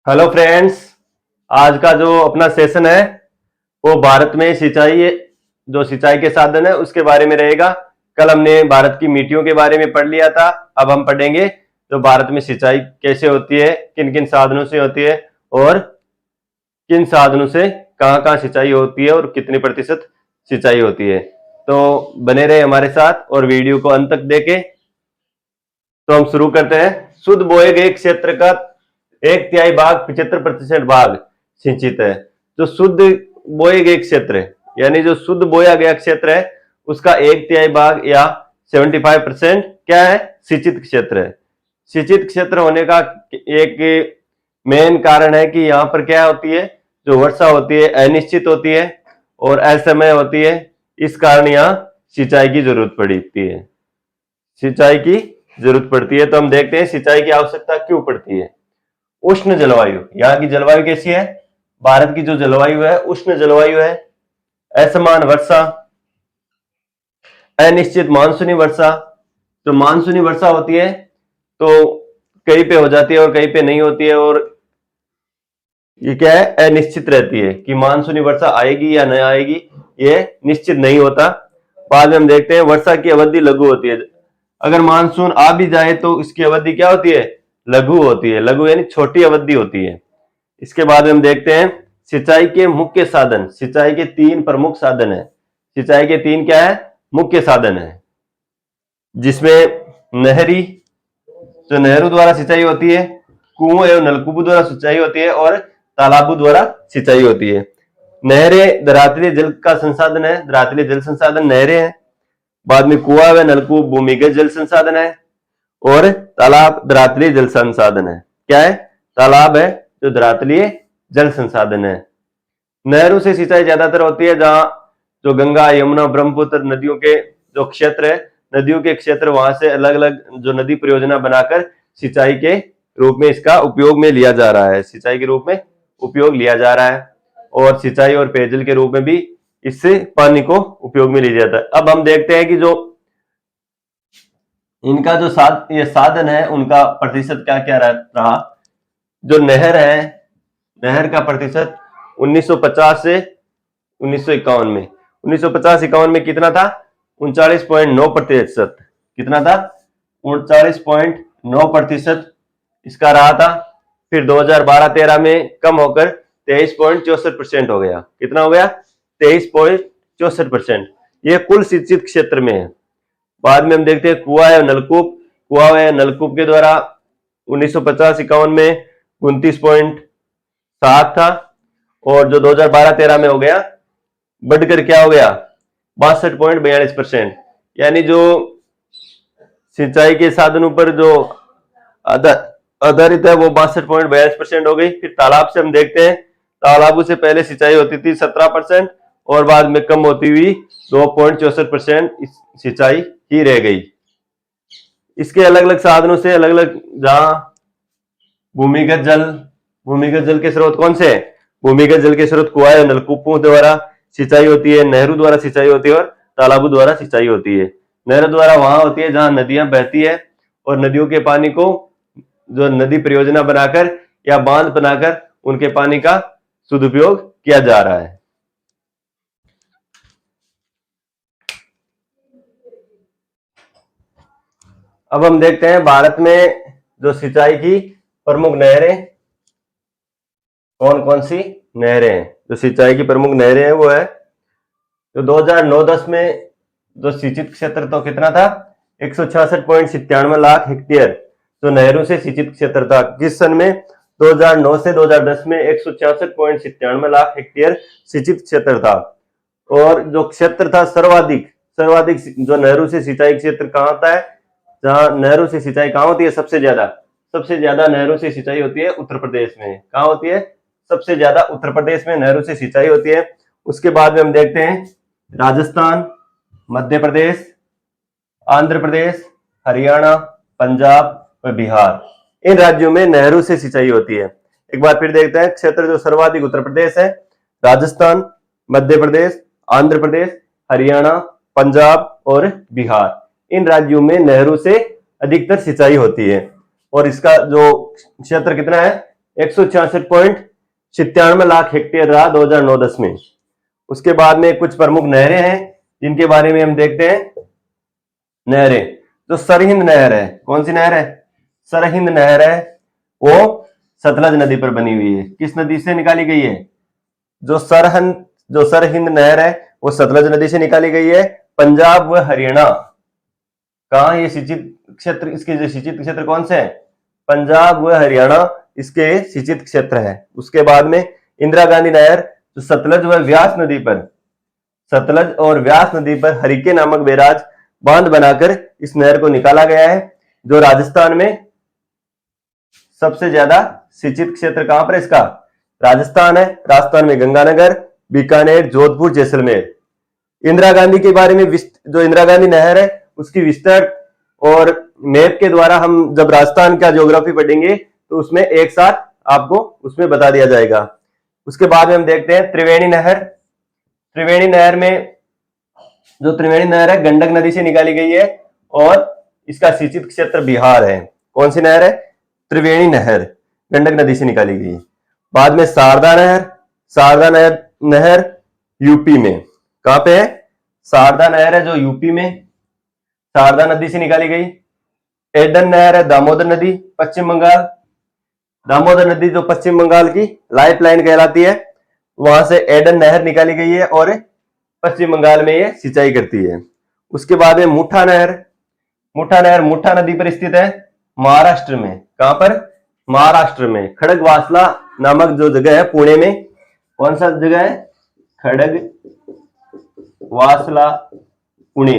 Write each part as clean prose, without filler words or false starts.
Hello friends. आज का जो अपना सेशन है वो भारत में सिंचाई जो सिंचाई के साधन है उसके बारे में रहेगा। कल हमने भारत की मिट्टियों के बारे में पढ़ लिया था। अब हम पढ़ेंगे तो भारत में सिंचाई कैसे होती है, किन किन साधनों से होती है और किन साधनों से कहाँ कहाँ सिंचाई होती है और कितनी प्रतिशत सिंचाई होती है। तो बने रहे हमारे साथ और वीडियो को अंत तक देखें। तो हम शुरू करते हैं। शुद्ध बोए गए क्षेत्र का 1/3 भाग 75% भाग सिंचित है। जो शुद्ध बोए गए क्षेत्र है यानी जो शुद्ध बोया गया क्षेत्र है उसका 1/3 भाग या 75% क्या है, सिंचित क्षेत्र है। सिंचित क्षेत्र होने का एक मेन कारण है कि यहाँ पर क्या होती है, जो वर्षा होती है अनिश्चित होती है और असमय होती है। इस कारण यहाँ सिंचाई की जरूरत पड़ती है। सिंचाई की जरूरत पड़ती है तो हम देखते हैं सिंचाई की आवश्यकता क्यों पड़ती है। उष्ण जलवायु, यहाँ की जलवायु कैसी है, भारत की जो जलवायु है उष्ण जलवायु है। असमान वर्षा, अनिश्चित मानसूनी वर्षा। जो मानसूनी वर्षा होती है तो कहीं पे हो जाती है और कहीं पे नहीं होती है और ये क्या है, अनिश्चित रहती है कि मानसूनी वर्षा आएगी या नहीं आएगी, ये निश्चित नहीं होता। बाद में हम देखते हैं वर्षा की अवधि लघु होती है। अगर मानसून आ भी जाए तो इसकी अवधि क्या होती है, लघु होती है। लघु यानी छोटी अवधि होती है। इसके बाद में हम देखते हैं सिंचाई के मुख्य साधन। सिंचाई के 3 प्रमुख साधन है। सिंचाई के 3 क्या है, मुख्य साधन है, जिसमें नहरी, जो नहरों द्वारा सिंचाई होती है, कुओं एवं नलकूपों द्वारा सिंचाई होती है और तालाबों द्वारा सिंचाई होती है। नहरें धरातलीय जल का संसाधन है, धरातलीय जल संसाधन नहरें हैं। बाद में कुआं व नलकूप भूमिगत जल संसाधन है और तालाब धरातलीय जल संसाधन है। क्या है, तालाब है जो धरातलीय जल संसाधन है। नहरों से सिंचाई ज्यादातर होती है जहां जो गंगा यमुना ब्रह्मपुत्र नदियों के जो क्षेत्र है, नदियों के क्षेत्र, वहां से अलग अलग जो नदी परियोजना बनाकर सिंचाई के रूप में इसका उपयोग में लिया जा रहा है। सिंचाई के रूप में उपयोग लिया जा रहा है और सिंचाई और पेयजल के रूप में भी इससे पानी को उपयोग में लिया जाता है। अब हम देखते हैं कि जो इनका जो ये साधन है उनका प्रतिशत क्या क्या रहा। जो नहर है, नहर का प्रतिशत 1950 से 1951 में, 1950-51 में कितना था, 39.9%। कितना था, 39.9% इसका रहा था। फिर 2012-13 में कम होकर 23.64% हो गया। कितना हो गया, 23.64%। ये कुल सिंचित क्षेत्र में है। बाद में हम देखते हैं कुआं या नलकूप। कुआं या नलकूप के द्वारा 1950-51 में 29.7 था और जो 2012-13 में हो गया बढ़कर क्या हो गया, 62.42%। यानी जो सिंचाई के साधनों पर जो आधारित है वो 62.42% हो गई। फिर तालाब से हम देखते हैं, तालाबों से पहले सिंचाई होती थी 17% और बाद में कम होती हुई 2.64% सिंचाई ही रह गई। इसके अलग अलग साधनों से अलग अलग, जहां भूमिगत जल के स्रोत कौन से है, भूमिगत जल के स्रोत कुआं या नलकूपों द्वारा सिंचाई होती है, नहरों द्वारा सिंचाई होती है और तालाबों द्वारा सिंचाई होती है। नहरों द्वारा वहां होती है जहां नदियां बहती है और नदियों के पानी को जो नदी परियोजना बनाकर या बांध बनाकर उनके पानी का सदुपयोग किया जा रहा है। अब हम देखते हैं भारत में जो सिंचाई की प्रमुख नहरें कौन कौन सी नहरें हैं। जो सिंचाई की प्रमुख नहरें हैं वो है, तो 2009-10 में जो सिंचित क्षेत्र तो कितना था, 166.97 लाख हेक्टेयर जो नहरों से सिंचित क्षेत्र था। किस सन में, 2009 से 2010 में 166.97 लाख हेक्टेयर सिंचित क्षेत्र था। और जो क्षेत्र था सर्वाधिक जो नहरों से सिंचाई क्षेत्र कहाँ होता है, जहां नहरों से सिंचाई कहाँ होती है, सबसे ज्यादा नहरों से सिंचाई होती है उत्तर प्रदेश में। कहाँ होती है, सबसे ज्यादा उत्तर प्रदेश में नहरों से सिंचाई होती है। उसके बाद में हम देखते हैं राजस्थान, मध्य प्रदेश, आंध्र प्रदेश, हरियाणा, पंजाब व बिहार, इन राज्यों में नहरों से सिंचाई होती है। एक बार फिर देखते हैं, क्षेत्र जो सर्वाधिक उत्तर प्रदेश है, राजस्थान, मध्य प्रदेश, आंध्र प्रदेश, हरियाणा, पंजाब और बिहार, इन राज्यों में नहरों से अधिकतर सिंचाई होती है। और इसका जो क्षेत्र कितना है, 166.97 लाख हेक्टेयर रहा 2009-10 में। उसके बाद में कुछ प्रमुख नहरें हैं जिनके बारे में हम देखते हैं। नहरें, जो सरहिंद नहर है, कौन सी नहर है? सरहिंद नहर है, वो सतलज नदी पर बनी हुई है। किस नदी से निकाली गई है? जो सरहिंद नहर है वो सतलज नदी से निकाली गई है। पंजाब व हरियाणा, कहा ये सिंचित क्षेत्र, इसके जो सिंचित क्षेत्र कौन से हैं? पंजाब व हरियाणा इसके सिंचित क्षेत्र है। उसके बाद में इंदिरा गांधी नहर, जो सतलज व व्यास नदी पर, सतलज और व्यास नदी पर हरिके नामक बैराज बांध बनाकर इस नहर को निकाला गया है। जो राजस्थान में सबसे ज्यादा सिंचित क्षेत्र कहां पर है इसका? राजस्थान है। राजस्थान में गंगानगर, बीकानेर, जोधपुर, जैसलमेर। इंदिरा गांधी के बारे में, जो इंदिरा गांधी नहर है उसकी विस्तृत और मैप के द्वारा हम जब राजस्थान का ज्योग्राफी पढ़ेंगे तो उसमें एक साथ आपको उसमें बता दिया जाएगा। उसके बाद में हम देखते हैं त्रिवेणी नहर। त्रिवेणी नहर में, जो त्रिवेणी नहर है गंडक नदी से निकाली गई है और इसका सिंचित क्षेत्र बिहार है। कौन सी नहर है? त्रिवेणी नहर, गंडक नदी से निकाली गई है। बाद में शारदा नहर। शारदा नहर यूपी में, कहां पे है? शारदा नहर है जो यूपी में शारदा नदी से निकाली गई। एडन नहर है, दामोदर नदी, पश्चिम बंगाल। दामोदर नदी जो पश्चिम बंगाल की लाइफ लाइन कहलाती है, वहां से एडन नहर निकाली गई है और पश्चिम बंगाल में ये सिंचाई करती है। उसके बाद में मुठा नहर। मुठा नहर मुठा नदी पर स्थित है, महाराष्ट्र में। कहां पर? महाराष्ट्र में। खड़गवासला नामक जो जगह है पुणे में, कौन सा जगह है? खड़गवासला, पुणे।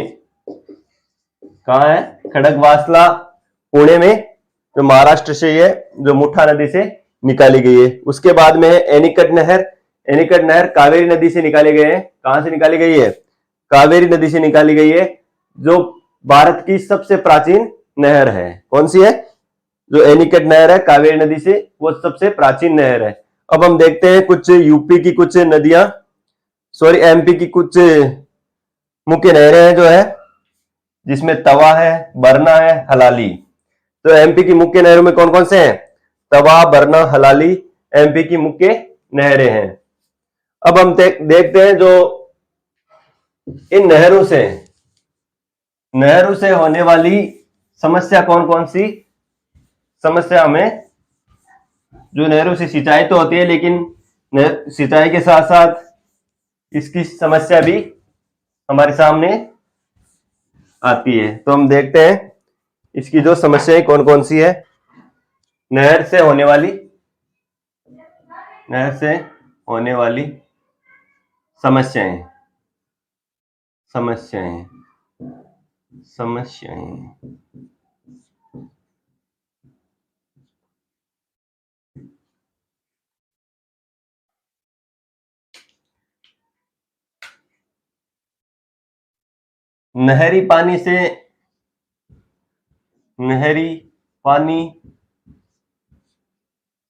कहां है? खड़गवासला, पुणे में, जो महाराष्ट्र से ये जो मुठा नदी से निकाली गई है। उसके बाद में है एनीकट नहर। एनीकट नहर कावेरी नदी से निकाली गई है। कहां से निकाली गई है? कावेरी नदी से निकाली गई है, जो भारत की सबसे प्राचीन नहर है। कौन सी है? जो एनीकट नहर है कावेरी नदी से, वो सबसे प्राचीन नहर है। अब हम देखते हैं कुछ यूपी की कुछ नदियां, एमपी की कुछ मुख्य नहरें हैं जो है, जिसमें तवा है, बरना है, हलाली। तो एमपी की मुख्य नहरों में कौन कौन से हैं? तवा, बरना, हलाली एमपी की मुख्य नहरें हैं। अब हम देखते हैं जो इन नहरों से होने वाली समस्या कौन कौन सी समस्या हमें, जो नहरों से सिंचाई तो होती है लेकिन सिंचाई के साथ साथ इसकी समस्या भी हमारे सामने आती है। तो हम देखते हैं इसकी जो समस्याएं कौन कौन सी है। नहर से होने वाली समस्याएं। नहरी पानी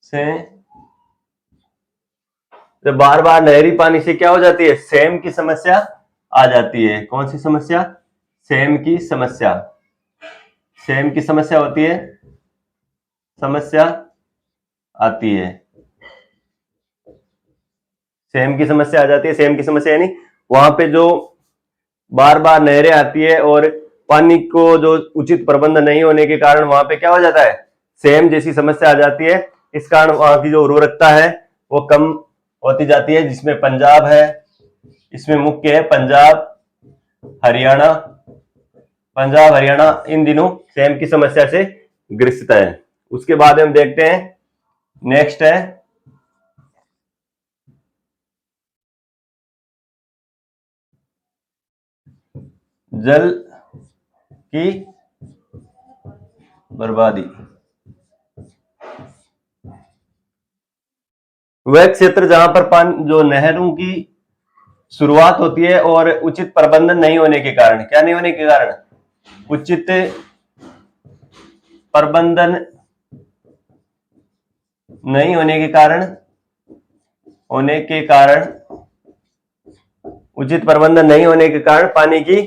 से जब बार बार नहरी पानी से क्या हो जाती है? सेम की समस्या आ जाती है। कौन सी समस्या? सेम की समस्या होती है, समस्या आती है। सेम की समस्या आ जाती है। सेम की समस्या यानी वहां पे जो बार बार नहरें आती है और पानी को जो उचित प्रबंध नहीं होने के कारण वहां पे क्या हो जाता है? सेम जैसी समस्या आ जाती है। इस कारण वहां की जो उर्वरकता है वो कम होती जाती है, जिसमें पंजाब है, इसमें मुख्य है पंजाब, हरियाणा इन दिनों सेम की समस्या से ग्रसित है। उसके बाद हम देखते हैं, नेक्स्ट है जल की बर्बादी। वह क्षेत्र जहां पर जो नहरों की शुरुआत होती है और उचित प्रबंधन नहीं होने के कारण, क्या नहीं होने के कारण? उचित प्रबंधन नहीं होने के कारण उचित प्रबंधन नहीं होने के कारण पानी की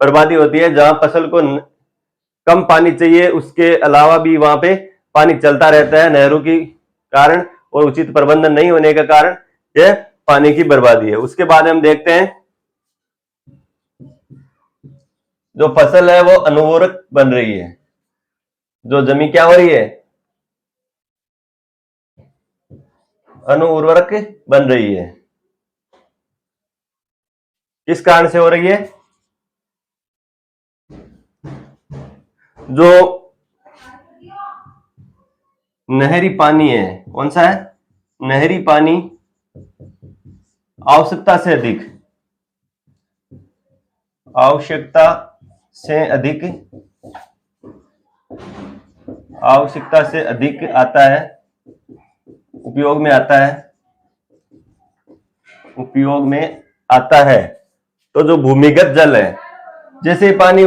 बर्बादी होती है। जहां फसल को कम पानी चाहिए, उसके अलावा भी वहां पे पानी चलता रहता है नहरों की कारण और उचित प्रबंधन नहीं होने के कारण यह पानी की बर्बादी है। उसके बाद हम देखते हैं जो फसल है वो अनुर्वरक बन रही है, जो जमीन क्या हो रही है, अनुर्वरक बन रही है। किस कारण से हो रही है, जो नहरी पानी है, कौन सा है, नहरी पानी आवश्यकता से अधिक, आवश्यकता से अधिक, आवश्यकता से अधिक आता है, उपयोग में आता है, उपयोग में आता है। तो जो भूमिगत जल है, जैसे ही पानी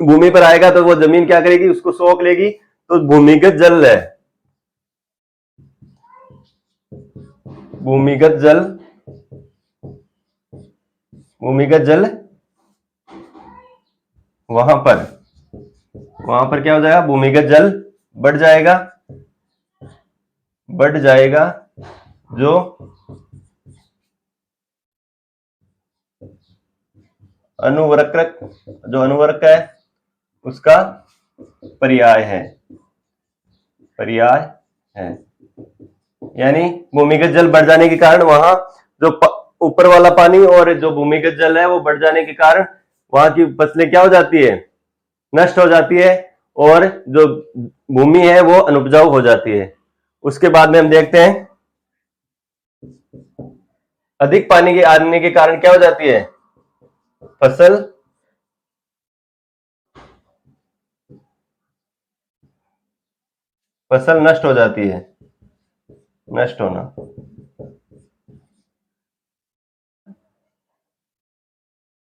भूमि पर आएगा तो वो जमीन क्या करेगी, उसको सोख लेगी। तो भूमिगत जल है, भूमिगत जल, भूमिगत जल वहां पर क्या हो जाएगा, भूमिगत जल बढ़ जाएगा, बढ़ जाएगा। जो अनुवर्तक, जो अनुवर्तक है उसका पर्याय है, पर्याय है। यानी भूमिगत जल बढ़ जाने के कारण वहां जो ऊपर वाला पानी और जो भूमिगत जल है वो बढ़ जाने के कारण वहां की फसलें क्या हो जाती है, नष्ट हो जाती है, और जो भूमि है वो अनुपजाऊ हो जाती है। उसके बाद में हम देखते हैं अधिक पानी के आने के कारण क्या हो जाती है, फसल नष्ट हो जाती है, नष्ट होना।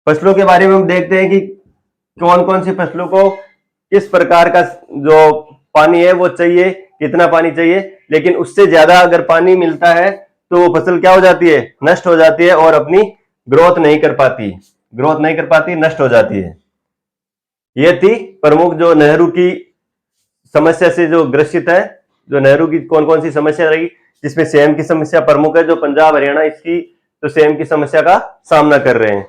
फसलों के बारे में हम देखते हैं कि कौन कौन सी फसलों को किस प्रकार का जो पानी है वो चाहिए, कितना पानी चाहिए। लेकिन उससे ज्यादा अगर पानी मिलता है तो वो फसल क्या हो जाती है, नष्ट हो जाती है और अपनी ग्रोथ नहीं कर पाती, ग्रोथ नहीं कर पाती, नष्ट हो जाती है। ये थी प्रमुख जो नेहरू की समस्या से जो ग्रसित है, जो नेहरू की कौन कौन सी समस्या रही, जिसमें सेम की समस्या प्रमुख है। जो पंजाब हरियाणा इसकी तो सेम की समस्या का सामना कर रहे हैं।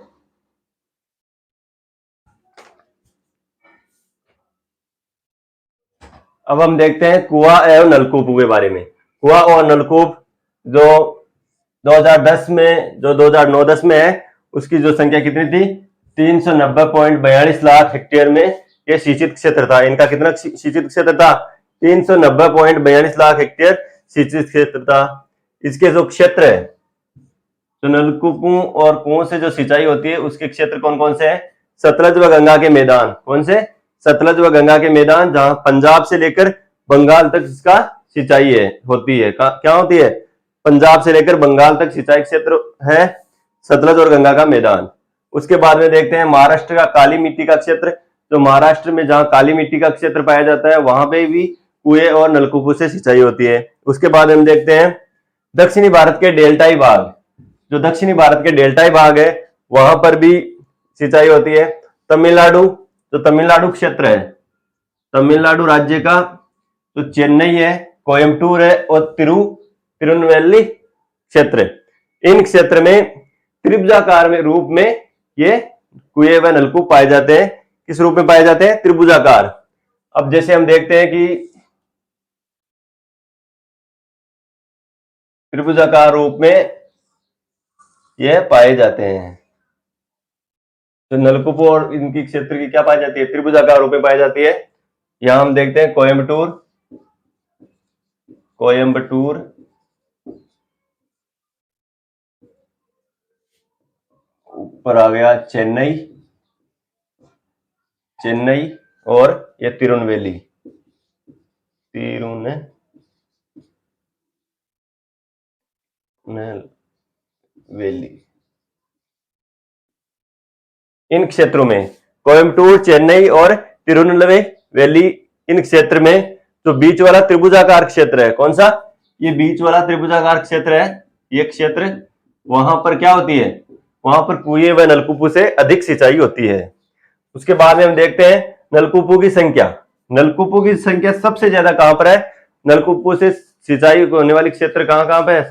अब हम देखते हैं कुआं एवं नलकूप के बारे में। कुआं और नलकूप जो 2010 में, जो 2009-10 में है, उसकी जो संख्या कितनी थी, 390.42 लाख हेक्टेयर में यह सिंचित क्षेत्र था। इनका कितना सिंचित क्षेत्र था, 390.42 लाख हेक्टेयर सिंचित क्षेत्र था। इसके जो क्षेत्र है, जो नलकूपों और कुओं से जो सिंचाई होती है उसके क्षेत्र कौन कौन से हैं, सतलज व गंगा के मैदान। कौन से, सतलज व गंगा के मैदान, जहां पंजाब से लेकर बंगाल तक इसका सिंचाई है, होती है। क्या होती है, पंजाब से लेकर बंगाल तक सिंचाई क्षेत्र है सतलज और गंगा का मैदान। उसके बाद में देखते हैं महाराष्ट्र का काली मिट्टी का क्षेत्र। जो महाराष्ट्र में जहां काली मिट्टी का क्षेत्र पाया जाता है वहां पे भी कुएं और नलकूपों से सिंचाई होती है। उसके बाद हम देखते हैं दक्षिणी भारत के डेल्टाई भाग। जो दक्षिणी भारत के डेल्टाई भाग है वहां पर भी सिंचाई होती है। तमिलनाडु, जो तमिलनाडु क्षेत्र है, तमिलनाडु राज्य का जो चेन्नई है, कोयम्बटूर है और तिरुनेलवेली क्षेत्र, इन क्षेत्र में त्रिभुजाकार में रूप में ये कुएं व नलकूप पाए जाते हैं। किस रूप में पाए जाते हैं, त्रिभुजाकार। अब जैसे हम देखते हैं कि त्रिभुजाकार रूप में यह पाए जाते हैं, तो नलकूप और इनकी क्षेत्र की क्या पाई जाती है, त्रिभुजाकार रूप में पाई जाती है। यहां हम देखते हैं कोयम्बटूर, कोयम्बटूर, ऊपर आ गया चेन्नई, चेन्नई, और ये तिरुनेलवेली, तिरुनेलवेली। इन क्षेत्रों में कोयम्बटूर, चेन्नई और तिरुनेलवेली, इन क्षेत्र में जो बीच वाला त्रिभुजाकार क्षेत्र है, कौन सा, ये बीच वाला त्रिभुजाकार क्षेत्र है, ये क्षेत्र, वहां पर क्या होती है, वहां पर कुएं व नलकूपों से अधिक सिंचाई होती है। उसके बाद में हम देखते हैं नलकूपों की संख्या। नलकूपों की संख्या सबसे ज्यादा कहां पर है, नलकूपों से सिंचाई होने वाली क्षेत्र कहाँ कहाँ पे है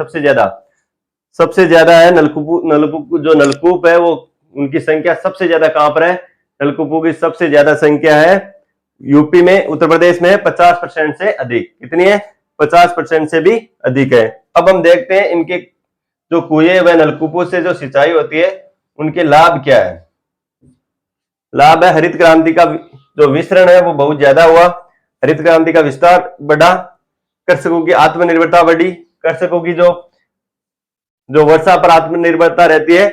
सबसे ज्यादा है नलकूप जो नलकूप है वो उनकी संख्या सबसे ज्यादा कहां पर है? नलकूपों की सबसे ज्यादा संख्या है यूपी में, उत्तर प्रदेश में 50% से अधिक। कितनी है? 50% से भी अधिक है। अब हम देखते हैं इनके जो कुएं व नलकूपों से जो सिंचाई होती है उनके लाभ क्या है। लाभ है हरित क्रांति का जो विस्तरण है वो बहुत ज्यादा हुआ, हरित क्रांति का विस्तार बढ़ा, कृषकों की आत्मनिर्भरता बढ़ी, कृषकों की जो वर्षा पर आत्मनिर्भरता रहती है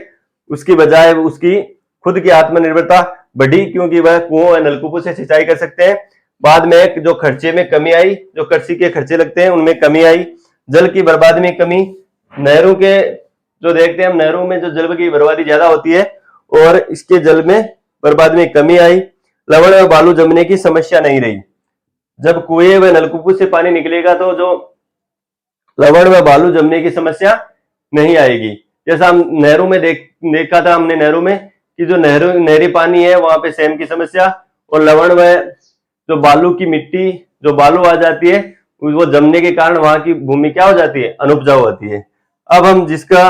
उसकी बजाय उसकी खुद की आत्मनिर्भरता बढ़ी, क्योंकि वह कुओं और नलकूपों से सिंचाई कर सकते हैं। बाद में जो खर्चे में कमी आई, जो कृषि के खर्चे लगते हैं उनमें कमी आई, जल की बर्बादी में कमी, नहरों के जो देखते हैं हम नहरों में जो जल की बर्बादी ज्यादा होती है और इसके जल में बर्बादी में कमी आई, लवण और बालू जमने की समस्या नहीं रही। जब कुएं व नलकूपों से पानी निकलेगा तो जो लवण व बालू जमने की समस्या नहीं आएगी। जैसा हम नहरों में देखा था हमने नहरों में कि जो नहरी पानी है वहां पे सेम की समस्या और लवण व जो बालू की मिट्टी जो बालू आ जाती है वो जमने के कारण वहां की भूमि क्या हो जाती है? अनुपजाऊ होती है। अब हम जिसका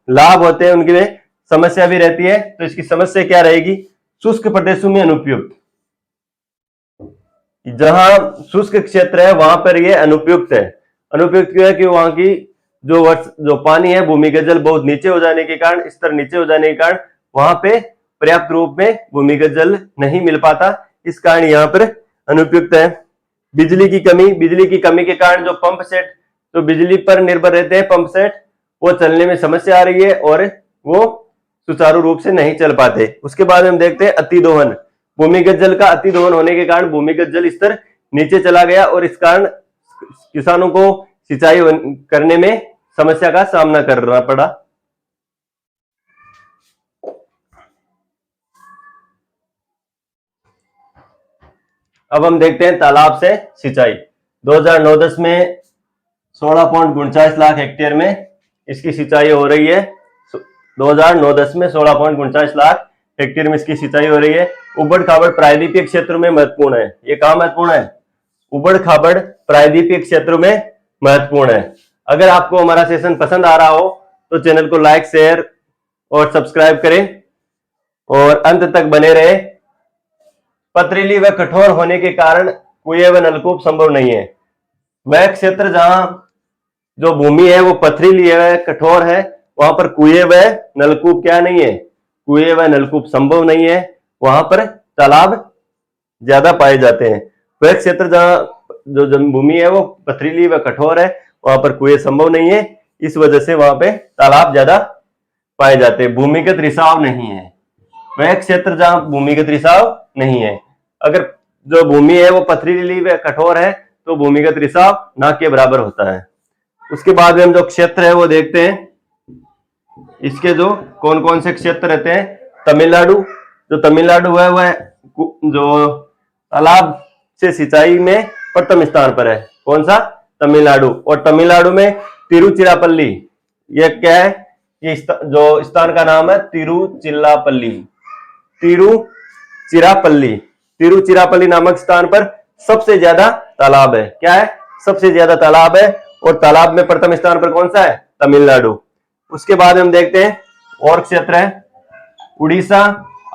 लाभ होते हैं उनके लिए समस्या भी रहती है, तो इसकी समस्या क्या रहेगी? शुष्क प्रदेशों में अनुपयुक्त, जहां शुष्क क्षेत्र है वहां पर यह अनुपयुक्त है। अनुपयुक्त क्यों है? कि वहां की जो पानी है भूमिगत जल बहुत नीचे हो जाने के कारण, स्तर नीचे हो जाने के कारण वहां पे पर्याप्त रूप में भूमिगत जल नहीं मिल पाता, इस कारण यहाँ पर अनुपयुक्त है। बिजली की कमी के कारण जो पंप सेट जो बिजली पर निर्भर रहते हैं पंप सेट वो चलने में समस्या आ रही है और वो सुचारू रूप से नहीं चल पाते। उसके बाद हम देखते हैं अतिदोहन। भूमिगत जल का अतिदोहन होने के कारण भूमिगत जल स्तर नीचे चला गया और इस कारण किसानों को सिंचाई करने में समस्या का सामना करना पड़ा। अब हम देखते हैं तालाब से सिंचाई। 2009-10 में 16.49 लाख हेक्टेयर में इसकी सिंचाई हो रही है। 2009-10 में 16.49 लाख हेक्टेयर में इसकी सिंचाई हो रही है। उबड़ खाबड़ प्रायद्वीपीय क्षेत्र में महत्वपूर्ण है। ये कहाँ महत्वपूर्ण है? उबड़ खाबड़ प्रायद्वीपीय क्षेत्र में महत्वपूर्ण है। अगर आपको हमारा सेशन पसंद आ रहा हो तो चैनल को लाइक, शेयर और सब्सक्राइब करें और अंत तक बने रहे। पथरीली व कठोर होने के कारण कुएं व नलकूप संभव नहीं है। वह क्षेत्र जहां जो भूमि है वो पथरीली है, कठोर है, वहां पर कुएं व नलकूप क्या नहीं है? कुएं व नलकूप संभव नहीं है। वहां पर तालाब ज्यादा पाए जाते हैं। वह क्षेत्र जहां जो भूमि है वो पथरीली व कठोर है, वहां पर कुएं संभव नहीं है, इस वजह से वहां पे तालाब ज्यादा पाए जाते हैं। भूमिगत रिसाव नहीं है। वह क्षेत्र जहां भूमिगत रिसाव नहीं है। अगर जो भूमि है वो पथरीली व कठोर है तो भूमिगत रिसाव ना के बराबर होता है। उसके बाद में हम जो क्षेत्र है वो देखते हैं, इसके जो कौन कौन से क्षेत्र रहते हैं। तमिलनाडु, जो तमिलनाडु है वह जो तालाब से सिंचाई में प्रथम स्थान पर है। कौन सा? तमिलनाडु। और तमिलनाडु में तिरुचिरापल्ली, यह क्या है? ये जो स्थान का नाम है तिरुचिरापल्ली। तिरुचिरापल्ली नामक स्थान पर सबसे ज्यादा तालाब है। क्या है? सबसे ज्यादा तालाब है और तालाब में प्रथम स्थान पर कौन सा है? तमिलनाडु। उसके बाद हम देखते हैं और क्षेत्र है उड़ीसा,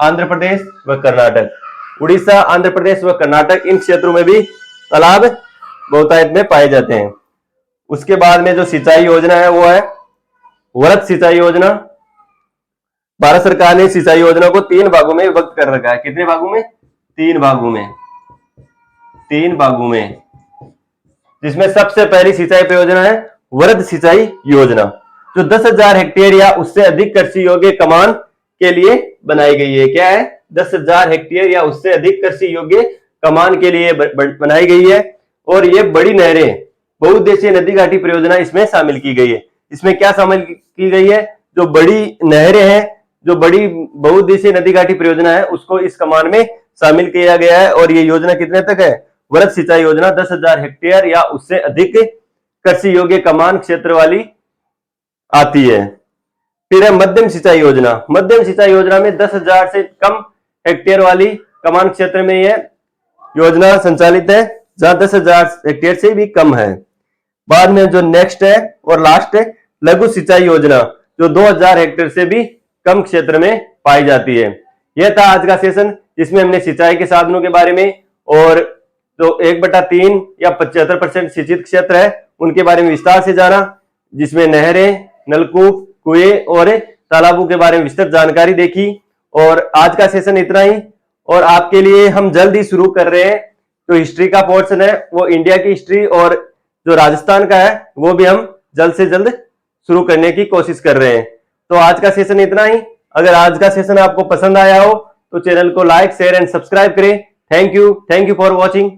आंध्र प्रदेश व कर्नाटक। उड़ीसा, आंध्र प्रदेश व कर्नाटक, इन क्षेत्रों में भी तालाब बहुतायत में पाए जाते हैं। उसके बाद में जो सिंचाई योजना है वो है वृहद सिंचाई योजना। भारत सरकार ने सिंचाई योजना को 3 भागों में विभक्त कर रखा है। कितने भागों में? 3 भागों में, जिसमें सबसे पहली सिंचाई परियोजना है वृहद सिंचाई योजना, जो 10,000 हेक्टेयर या उससे अधिक कृषि योग्य कमान के लिए बनाई गई है। क्या है? 10,000 हेक्टेयर या उससे अधिक कृषि योग्य कमान के लिए बनाई गई है। और ये बड़ी नहरें, बहुउद्देशीय नदी घाटी परियोजना इसमें शामिल की गई है। इसमें क्या शामिल की गई है? जो बड़ी नहरें हैं, जो बड़ी बहुउद्देशीय नदी घाटी परियोजना है, उसको इस कमान में शामिल किया गया है। और ये योजना कितने तक है? वृहद सिंचाई योजना 10,000 हेक्टेयर या उससे अधिक कृषि योग्य कमान क्षेत्र वाली आती है। फिर है मध्यम सिंचाई योजना। मध्यम सिंचाई योजना में 10,000 से कम हेक्टेयर वाली कमान क्षेत्र में यह योजना संचालित है, जहां 10,000 हेक्टेयर से भी कम है। बाद में जो नेक्स्ट है और लास्ट है लघु सिंचाई योजना, जो 2000 हेक्टेयर से भी कम क्षेत्र में पाई जाती है। यह था आज का सेशन, जिसमें हमने सिंचाई के साधनों के बारे में और जो 1/3 या 75% सिंचित क्षेत्र है उनके बारे में विस्तार से जाना, जिसमें नहरें, नलकूप, कुएं और तालाबों के बारे में विस्तृत जानकारी देखी। और आज का सेशन इतना ही, और आपके लिए हम जल्द ही शुरू कर रहे हैं जो हिस्ट्री का पोर्शन है, वो इंडिया की हिस्ट्री और जो राजस्थान का है वो भी हम जल्द से जल्द शुरू करने की कोशिश कर रहे हैं। तो आज का सेशन इतना ही। अगर आज का सेशन आपको पसंद आया हो तो चैनल को लाइक, शेयर एंड सब्सक्राइब करें। Thank you for watching.